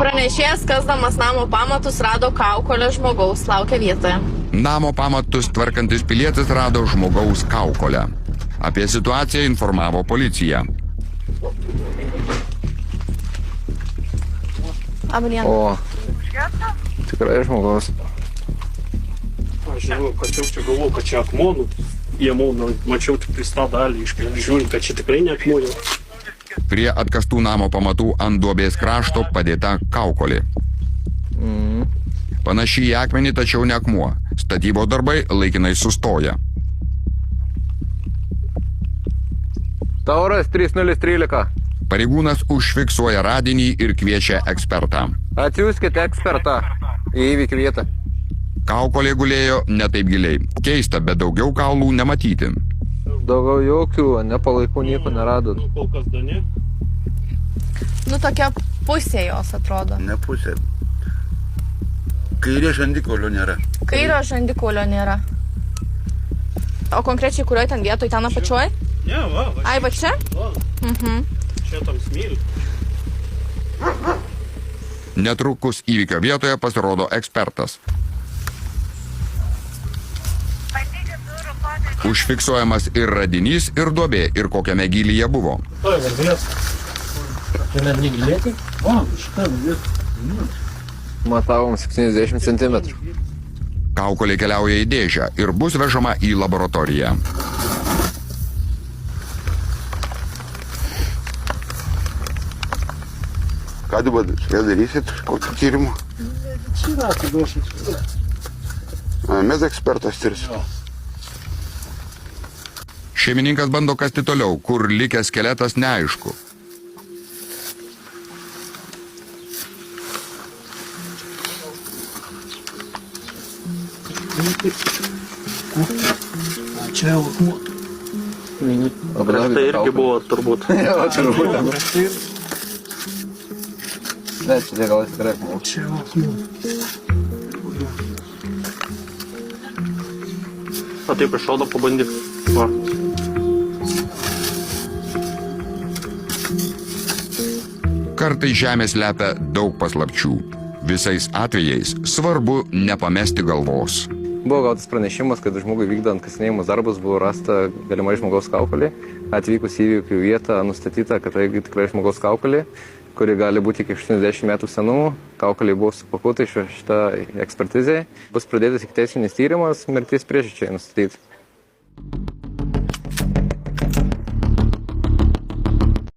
Pranešėjas, kasdamas namo pamatus, rado kaukolę žmogaus, laukia vietoje. Namo pamatus tvarkantis pilietis rado žmogaus kaukolę. Apie situaciją informavo policija. O, tikrai žmogaus. Aš žinau, čia galvoju, kad čia akmonų. Mačiau tik tą dalį, žiūrint, kad čia tikrai ne akmonų. Prie atkastų namo pamatų ant duobės krašto padėta kaukolė. Panaši į akmenį, tačiau ne akmuo. Statybos darbai laikinai sustoja. Tauras 3013. Pareigūnas užfiksuoja radinį ir kviečia ekspertą. Atsiųskite ekspertą į įvykį vietą. Kaukolė gulėjo ne taip giliai. Keista, bet daugiau kaulų nematyti. Daugiau jokių, nepalaikų nieko neradot. Kol kas da ne. Tokia pusė jos atrodo. Ne pusė. Kairė žandikaulio nėra. Kairio žandikaulio nėra. O konkrečiai kurioje ten vietoje, ten apačioj? Ne, va. Ai, va čia? Va. Čia tam smėlį. Netrukus įvykio vietoje pasirodo ekspertas. Užfiksuojamas ir radinys, ir duobė, ir kokiame gylyje buvo. Matavom 70 cm. Kaukolė keliauja į dėžę ir bus vežama į laboratoriją. Ką dabar darysit? Kokį tyrimą? Mes ekspertas tirsim. Šeimininkas bando kasti toliau, kur likęs skeletas neaišku. Čia jau akmuo. Tai irgi buvo turbūt. Bet čia gal tikrai akmuo. Čia jau akmuo. O taip iš šodo pabandyk. Va. Kartais žemė slepia daug paslapčių. Visais atvejais svarbu nepamesti galvos. Buvo gautas pranešimas, kad žmogui vykdant kasinėjimus darbus buvo rasta galimai žmogaus kaukolė. Atvykus į įvykių vietą nustatyta, kad tai tikrai žmogaus kaukolė, kuri gali būti iki 80 metų senumo. Kaukolė buvo supakuota iš šitą ekspertizę. Bus pradėtas ikiteisminis tyrimas mirties priežasčiai nustatyti.